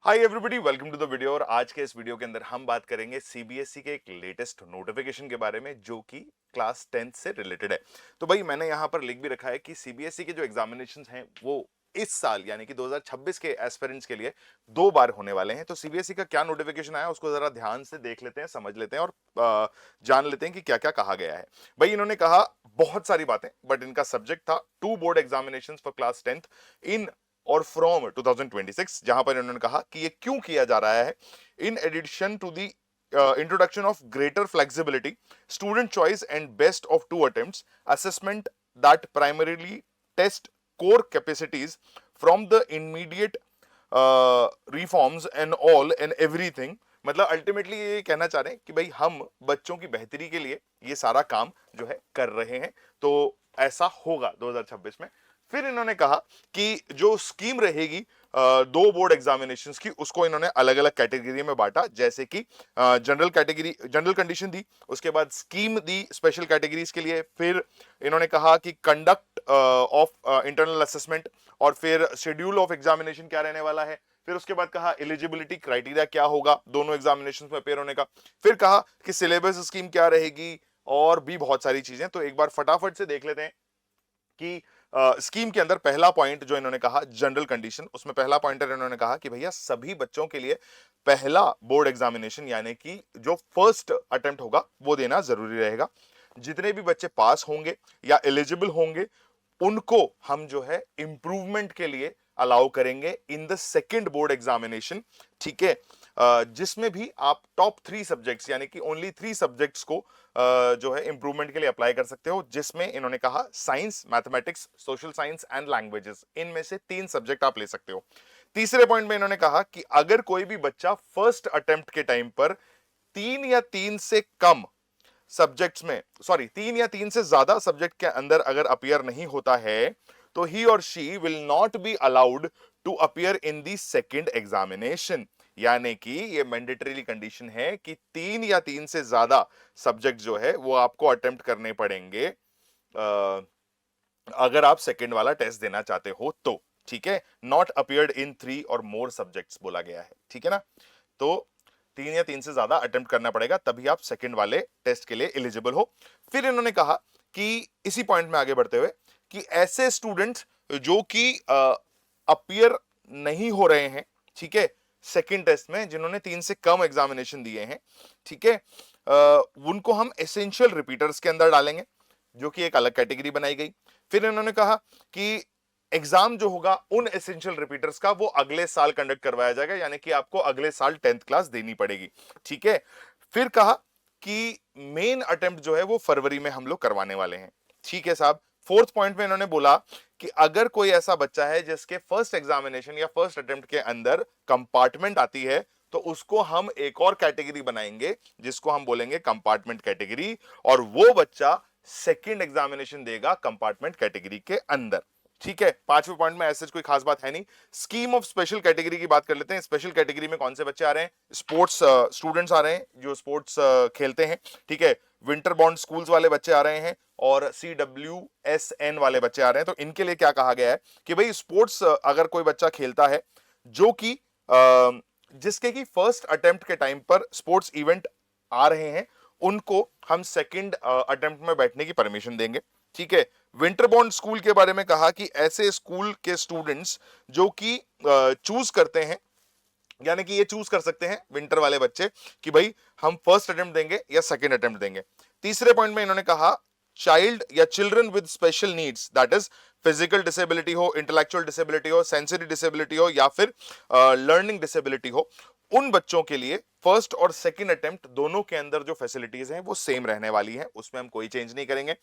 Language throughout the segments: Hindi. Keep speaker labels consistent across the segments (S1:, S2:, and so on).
S1: Hi everybody, welcome to the video. और आज के इस वीडियो के अंदर हम बात करेंगे सीबीएसई के एक लेटेस्ट नोटिफिकेशन के बारे में जो कि क्लास 10th से रिलेटेड है। तो भाई मैंने यहाँ पर लिख भी रखा है कि सीबीएसई के जो एग्जामिनेशंस हैं वो इस साल यानी कि 2026 के एस्पिरेंट्स के लिए 2 बार होने वाले हैं। तो सीबीएसई का क्या नोटिफिकेशन आया उसको जरा ध्यान से देख लेते हैं, समझ लेते हैं और जान लेते हैं कि क्या क्या कहा गया है। भाई इन्होंने कहा बहुत सारी बातें, बट इनका सब्जेक्ट था 2 board examinations for class 10th इन और फ्रॉम 2026, जहां पर इन्होंने कहा कि ये क्यों किया जा रहा है। In addition to the introduction of greater flexibility, student choice and best of two attempts assessment that primarily test core capacities from the immediate reforms and all and everything। मतलब अल्टीमेटली ये कहना चाह रहे हैं कि भाई हम बच्चों की बेहतरी के लिए ये सारा काम जो है कर रहे हैं, तो ऐसा होगा 2026 में। फिर इन्होंने कहा कि जो स्कीम रहेगी 2 बोर्ड एग्जामिनेशंस की, उसको इन्होंने अलग अलग कैटेगरी में बांटा, जैसे कि जनरल कैटेगरी, जनरल कंडीशन दी, उसके बाद स्कीम दी स्पेशल कैटेगरीज के लिए, फिर इन्होंने कहा कि कंडक्ट ऑफ इंटरनल असेसमेंट, और फिर शेड्यूल ऑफ एग्जामिनेशन क्या रहने वाला है, फिर उसके बाद कहा एलिजिबिलिटी क्राइटेरिया क्या होगा दोनों एग्जामिनेशंस में अपेयर होने का, फिर कहा कि सिलेबस स्कीम क्या रहेगी, और भी बहुत सारी चीजें। तो एक बार फटाफट से देख लेते हैं कि स्कीम के अंदर पहला पॉइंट जो इन्होंने कहा जनरल कंडीशन, उसमें पहला पॉइंटर इन्होंने कहा कि भैया सभी बच्चों के लिए पहला बोर्ड एग्जामिनेशन यानी कि जो फर्स्ट अटेम्प्ट होगा वो देना जरूरी रहेगा। जितने भी बच्चे पास होंगे या एलिजिबल होंगे उनको हम जो है इंप्रूवमेंट के लिए अलाउ करेंगे in the second board examination. ठीक है, जिसमें भी आप टॉप 3 सब्जेक्ट्स यानी कि ओनली 3 सब्जेक्ट्स को जो है इंप्रूवमेंट के लिए अप्लाई कर सकते हो, जिसमें इन्होंने कहा science, mathematics, social science and languages, इनमें से 3 सब्जेक्ट आप ले सकते हो। तीसरे पॉइंट में इन्होंने कहा कि अगर कोई भी बच्चा फर्स्ट अटेम्प्ट के टाइम पर 3 या 3 से कम सब्जेक्ट्स में, सॉरी 3 या 3 से ज्यादा सब्जेक्ट के अंदर अगर अपीयर नहीं होता है तो ही और she will not be allowed to appear in the second examination. यानी कि ये मैंडेटरी कंडीशन है कि 3 या 3 से ज्यादा सब्जेक्ट जो है वो आपको अटेम्प्ट करने पड़ेंगे अगर आप सेकेंड वाला टेस्ट देना चाहते हो तो। ठीक है, नॉट अपीयर्ड इन 3 और मोर सब्जेक्ट्स बोला गया है। ठीक है ना, तो 3 या 3 से ज्यादा अटेम्प्ट करना पड़ेगा तभी आप सेकेंड वाले टेस्ट के लिए एलिजिबल हो। फिर इन्होंने कहा कि इसी पॉइंट में आगे बढ़ते हुए कि ऐसे स्टूडेंट्स जो कि अपीयर नहीं हो रहे हैं, ठीक है, सेकेंड टेस्ट में, जिन्होंने 3 से कम एग्जामिनेशन दिए हैं, ठीक है, उनको हम एसेंशियल रिपीटर्स के अंदर डालेंगे, जो कि एक अलग कैटेगरी बनाई गई। फिर इन्होंने कहा कि एग्जाम जो होगा उन एसेंशियल रिपीटर्स का वो अगले साल कंडक्ट करवाया जाएगा, यानी कि आपको अगले साल 10th क्लास देनी पड़ेगी। ठीक है, फिर कहा कि मेन अटेम्प्ट जो है वो फरवरी में हम लोग करवाने वाले हैं। ठीक है साहब। फोर्थ पॉइंट में इन्होंने बोला कि अगर कोई ऐसा बच्चा है जिसके फर्स्ट एग्जामिनेशन या फर्स्ट अटेम्प्ट के अंदर कंपार्टमेंट आती है तो उसको हम एक और कैटेगरी बनाएंगे जिसको हम बोलेंगे कंपार्टमेंट कैटेगरी, और वो बच्चा सेकंड एग्जामिनेशन देगा कंपार्टमेंट कैटेगरी के अंदर। ठीक है, पांचवें पॉइंट में ऐसे कोई खास बात है नहीं। स्कीम ऑफ स्पेशल कैटेगरी की बात कर लेते हैं। स्पेशल कैटेगरी में कौन से बच्चे आ रहे हैं? स्पोर्ट्स स्टूडेंट्स आ रहे हैं जो स्पोर्ट्स खेलते हैं। ठीक है, विंटर बॉन्ड स्कूल्स वाले बच्चे आ रहे हैं और CWSN वाले बच्चे आ रहे हैं। तो इनके लिए क्या कहा गया है कि भाई स्पोर्ट्स अगर कोई बच्चा खेलता है जो कि जिसके की फर्स्ट अटेम्प्ट के टाइम पर स्पोर्ट्स इवेंट आ रहे हैं, उनको हम सेकंड अटेम्प्ट में बैठने की परमिशन देंगे। ठीक है, विंटर बॉन्ड स्कूल के बारे में कहा कि ऐसे स्कूल के स्टूडेंट्स जो कि चूज करते हैं, यानी कि ये चूज कर सकते हैं विंटर वाले बच्चे कि भाई हम फर्स्ट अटेम्प्ट देंगे या सेकंड अटेम्प्ट देंगे। तीसरे पॉइंट में इन्होंने कहा चाइल्ड या children with special needs, that is physical disability हो, इंटेलेक्चुअल डिसेबिलिटी हो, सेंसरी डिसेबिलिटी हो या फिर लर्निंग डिसेबिलिटी हो, उन बच्चों के लिए फर्स्ट और सेकंड अटेम्प्ट दोनों के अंदर जो फैसिलिटीज हैं वो सेम रहने वाली हैं, उसमें हम कोई चेंज नहीं करेंगे।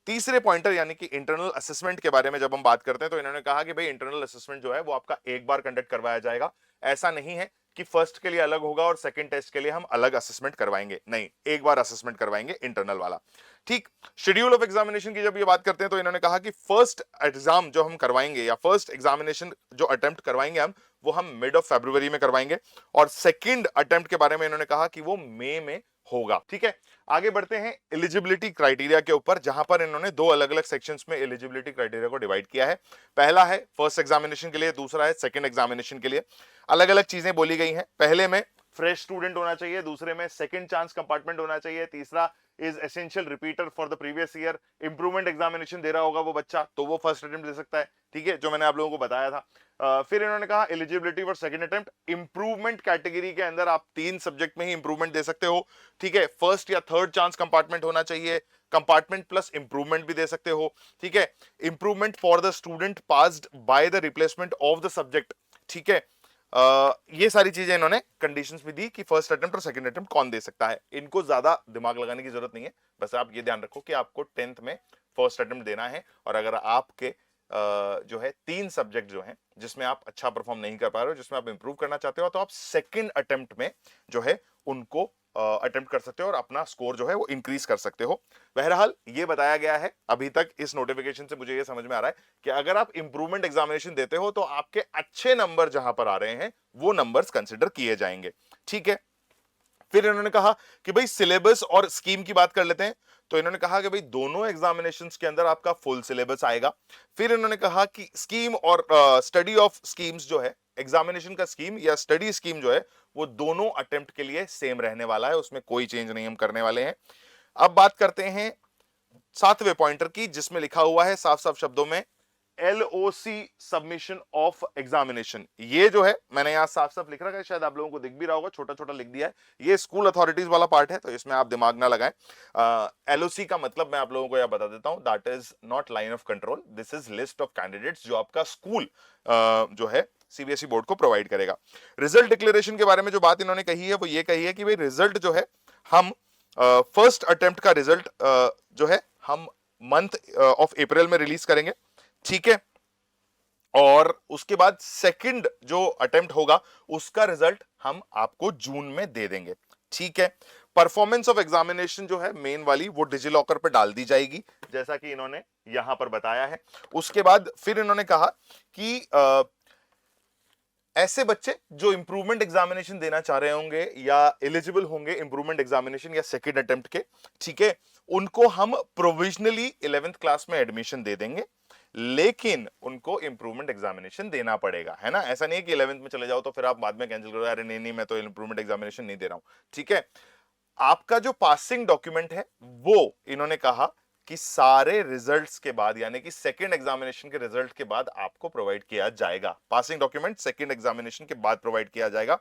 S1: तीसरे पॉइंटर यानी कि इंटरनल असेसमेंट के बारे में जब हम बात करते हैं तो इन्होंने कहा कि भाई इंटरनल असेसमेंट जो है वो आपका एक बार कंडक्ट करवाया जाएगा। ऐसा नहीं है कि फर्स्ट के लिए अलग होगा और सेकंड टेस्ट के लिए हम अलग असेसमेंट करवाएंगे, नहीं, एक बार असेसमेंट करवाएंगे इंटरनल वाला। ठीक, शेड्यूल ऑफ एग्जामिनेशन की जब ये बात करते हैं तो इन्होंने कहा कि फर्स्ट एग्जाम जो हम करवाएंगे या फर्स्ट एग्जामिनेशन जो अटेम्प्ट करवाएंगे हम, वो हम मिड ऑफ फरवरी में करवाएंगे, और सेकंड अटेम्प्ट के बारे में इन्होंने कहा कि वो मई में होगा। ठीक है, आगे बढ़ते हैं एलिजिबिलिटी क्राइटेरिया के ऊपर, जहां पर इन्होंने दो अलग अलग सेक्शंस में एलिजिबिलिटी क्राइटेरिया को डिवाइड किया है। पहला है फर्स्ट एग्जामिनेशन के लिए, दूसरा है सेकंड एग्जामिनेशन के लिए। अलग अलग चीजें बोली गई हैं। पहले में फ्रेश स्टूडेंट होना चाहिए, दूसरे में सेकंड चांस कंपार्टमेंट होना चाहिए, तीसरा is essential repeater for the previous year. Improvement examination दे रहा होगा वो बच्चा तो वो फर्स्ट अटेम्प्ट दे सकता है। ठीक है, जो मैंने आप लोगों को बताया था। फिर इन्होंने कहा eligibility for second attempt, improvement category के अंदर आप 3 सब्जेक्ट में ही इंप्रूवमेंट दे सकते हो। ठीक है, फर्स्ट या थर्ड चांस कंपार्टमेंट होना चाहिए, कंपार्टमेंट प्लस इंप्रूवमेंट भी दे सकते हो। ठीक है, improvement for the student passed by the replacement of the subject. ठीक है, ये सारी चीजें इन्होंने कंडीशंस भी दी कि फर्स्ट अटेम्प्ट और सेकंड अटेम्प्ट कौन दे सकता है। इनको ज्यादा दिमाग लगाने की जरूरत नहीं है, बस आप ये ध्यान रखो कि आपको 10th में फर्स्ट अटेम्प्ट देना है, और अगर आपके जो है 3 सब्जेक्ट जो हैं जिसमें आप अच्छा परफॉर्म नहीं कर पा रहे हो, जिसमें आप इंप्रूव करना चाहते हो, तो आप सेकंड अटेम्प्ट में जो है उनको अटेम्प्ट कर सकते हो और अपना स्कोर जो है वो इंक्रीज कर सकते हो। बहरहाल ये बताया गया है अभी तक इस नोटिफिकेशन से, मुझे ये समझ में आ रहा है कि अगर आप इंप्रूवमेंट एग्जामिनेशन देते हो तो आपके अच्छे नंबर जहां पर आ रहे हैं वो नंबर्स कंसिडर किए जाएंगे। ठीक है, फिर इन्होंने कहा कि भाई सिलेबस और स्कीम की बात कर लेते हैं। तो इन्होंने कहा कि भाई दोनों एग्जामिनेशंस के अंदर आपका फुल सिलेबस आएगा। फिर इन्होंने कहा कि स्कीम और स्टडी ऑफ स्कीम्स जो है, एग्जामिनेशन का स्कीम या स्टडी स्कीम जो है वो दोनों अटेम्प्ट के लिए सेम रहने वाला है, उसमें कोई चेंज नहीं हम करने वाले हैं। अब बात करते हैं 7वें पॉइंटर की, जिसमें लिखा हुआ है साफ साफ शब्दों में LOC सबमिशन ऑफ एग्जामिनेशन। ये जो है मैंने यहां साफ साफ लिख रखा है, शायद आप लोगों को दिख भी रहा होगा, छोटा छोटा लिख दिया है। ये स्कूल अथॉरिटीज वाला पार्ट है, तो इसमें आप दिमाग ना लगाएं। LOC का मतलब मैं आप लोगों को यह बता देता हूं, that is not line of control, this is list of candidates जो आपका स्कूल जो है सीबीएसई बोर्ड को प्रोवाइड करेगा। रिजल्ट डिक्लेरेशन के बारे में जो बात इन्होंने कही है वो ये कही है कि भाई रिजल्ट जो है हम फर्स्ट अटेम्प्ट का रिजल्ट जो है हम मंथ ऑफ अप्रैल में रिलीज करेंगे। ठीक है, और उसके बाद सेकंड जो अटेम्प्ट होगा उसका रिजल्ट हम आपको जून में दे देंगे। ठीक है, परफॉर्मेंस ऑफ एग्जामिनेशन जो है मेन वाली वो डिजिलॉकर पे डाल दी जाएगी, जैसा कि इन्होंने यहां पर बताया है। उसके बाद फिर इन्होंने कहा कि ऐसे बच्चे जो इंप्रूवमेंट एग्जामिनेशन देना चाह रहे होंगे या एलिजिबल होंगे इंप्रूवमेंट एग्जामिनेशन या सेकंड अटेम्प्ट के, ठीक है, उनको हम प्रोविजनली 11th क्लास में एडमिशन दे देंगे, लेकिन उनको इंप्रूवमेंट एग्जामिनेशन देना पड़ेगा, है ना। ऐसा नहीं है कि 11th में चले जाओ तो फिर आप बाद में कैंसिल करो, अरे नहीं नहीं मैं तो इंप्रूवमेंट एग्जामिनेशन नहीं दे रहा हूं। ठीक है, आपका जो पासिंग डॉक्यूमेंट है वो इन्होंने कहा कि सारे रिजल्ट्स के बाद, यानी कि सेकंड एग्जामिनेशन के रिजल्ट के बाद आपको प्रोवाइड किया जाएगा। पासिंग डॉक्यूमेंट सेकंड एग्जामिनेशन के बाद प्रोवाइड किया जाएगा।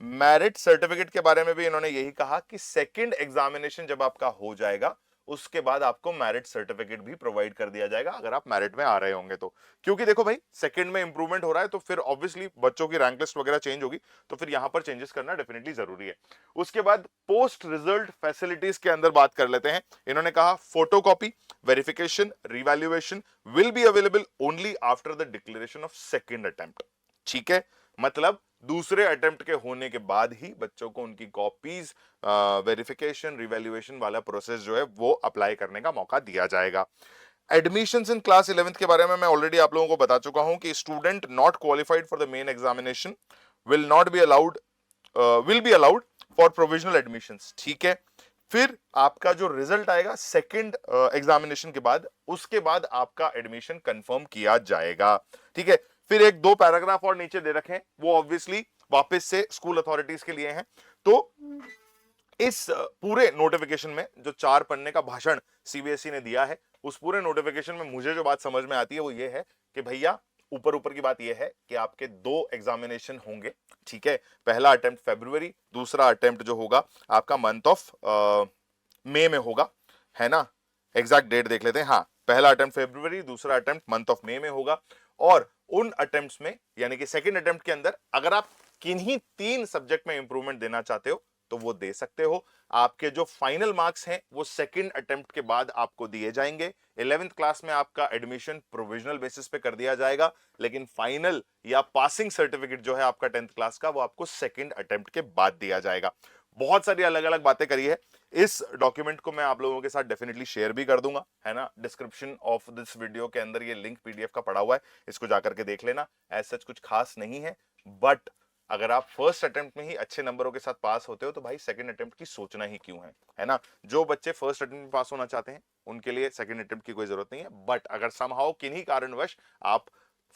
S1: मेरिट सर्टिफिकेट के बारे में भी इन्होंने यही कहा कि सेकंड एग्जामिनेशन जब आपका हो जाएगा उसके बाद आपको मेरिट सर्टिफिकेट भी प्रोवाइड कर दिया जाएगा, अगर आप मेरिट में आ रहे होंगे तो। क्योंकि देखो भाई सेकंड में इंप्रूवमेंट हो रहा है तो फिर ऑब्वियसली बच्चों की रैंक लिस्ट वगैरह चेंज होगी, तो फिर यहां पर चेंजेस करना डेफिनेटली जरूरी है। उसके बाद पोस्ट रिजल्ट फैसिलिटीज के अंदर बात कर लेते हैं। इन्होंने कहा photocopy, verification, revaluation will be available only after the declaration of second attempt. ठीक है, मतलब दूसरे अटेम्प्ट के होने के बाद ही बच्चों को उनकी कॉपीज, वेरिफिकेशन, रिवैल्यूएशन वाला प्रोसेस जो है वो अप्लाई करने का मौका दिया जाएगा। एडमिशंस इन क्लास 11th के बारे में मैं ऑलरेडी आप लोगों को बता चुका हूं कि student not qualified for the main examination will not be allowed will be allowed for provisional admissions. ठीक है, फिर आपका जो रिजल्ट आएगा सेकंड एग्जामिनेशन के बाद, उसके बाद आपका एडमिशन कंफर्म किया जाएगा। ठीक है, फिर एक दो पैराग्राफ और नीचे दे रखे हैं, वो ऑब्वियसली वापस से स्कूल अथॉरिटीज के लिए हैं। तो इस पूरे नोटिफिकेशन में जो 4 पन्ने का भाषण सीबीएसई ने दिया है, उस पूरे नोटिफिकेशन में मुझे जो बात समझ में आती है वो ये है कि भैया ऊपर ऊपर की बात ये है कि आपके 2 एग्जामिनेशन होंगे। ठीक है, पहला अटेम्प्ट फरवरी, दूसरा अटेम्प्ट जो होगा आपका मंथ ऑफ मई में होगा, है ना। एग्जैक्ट डेट देख लेते हैं, हाँ, पहला अटेम्प्ट फरवरी, दूसरा अटेम्प्ट मंथ ऑफ मई में होगा। और उन अटेम्प्ट्स में यानी कि सेकंड अटेम्प्ट के अंदर अगर आप किन्हीं 3 सब्जेक्ट में इंप्रूवमेंट देना चाहते हो तो वो दे सकते हो। आपके जो फाइनल मार्क्स हैं वो सेकंड अटेम्प्ट के बाद आपको दिए जाएंगे। 11th क्लास में आपका एडमिशन प्रोविजनल बेसिस पे कर दिया जाएगा, लेकिन फाइनल या पासिंग सर्टिफिकेट जो है आपका 10th क्लास का वो आपको सेकंड अटेम्प्ट के बाद दिया जाएगा। बहुत सारी अलग अलग बातें करी है। इस डॉक्यूमेंट को मैं आप लोगों के साथ डेफिनेटली शेयर भी कर दूंगा, है ना। डिस्क्रिप्शन ऑफ दिस वीडियो के अंदर ये लिंक पीडीएफ का पड़ा हुआ है, इसको जाकर के देख लेना। ऐसा कुछ खास नहीं है, बट अगर आप फर्स्ट अटेम्प्ट में ही अच्छे नंबरों के साथ पास होते हो तो भाई सेकंड अटेम्प्ट की सोचना ही क्यों है ना। जो बच्चे फर्स्ट अटेम्प्ट में पास होना चाहते हैं उनके लिए सेकंड अटेम्प्ट की कोई जरूरत नहीं है, बट अगर समहाउ किन्हीं कारणवश आप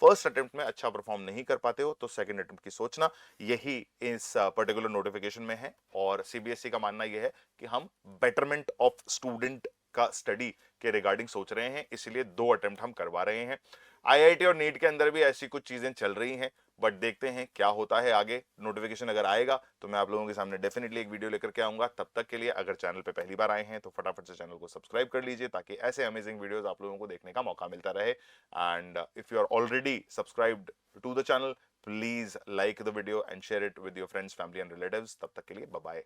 S1: फर्स्ट अटेम्प्ट में अच्छा परफॉर्म नहीं कर पाते हो तो सेकंड अटेम्प्ट की सोचना, यही इस पर्टिकुलर नोटिफिकेशन में है। और सीबीएसई का मानना यह है कि हम बेटरमेंट ऑफ स्टूडेंट का स्टडी के रिगार्डिंग सोच रहे हैं, इसीलिए 2 अटेम्प्ट हम करवा रहे हैं। आईआईटी और नीट के अंदर भी ऐसी कुछ चीजें चल रही हैं, बट देखते हैं क्या होता है आगे। नोटिफिकेशन अगर आएगा तो मैं आप लोगों के सामने डेफिनेटली एक वीडियो लेकर के आऊंगा। तब तक के लिए अगर चैनल पे पहली बार आए हैं तो फटाफट से चैनल को सब्सक्राइब कर लीजिए ताकि ऐसे अमेजिंग वीडियोस आप लोगों को देखने का मौका मिलता रहे। And if you are already subscribed to the channel, please like the video and share it with your friends, family and relatives. तब तक के लिए बाय बाय।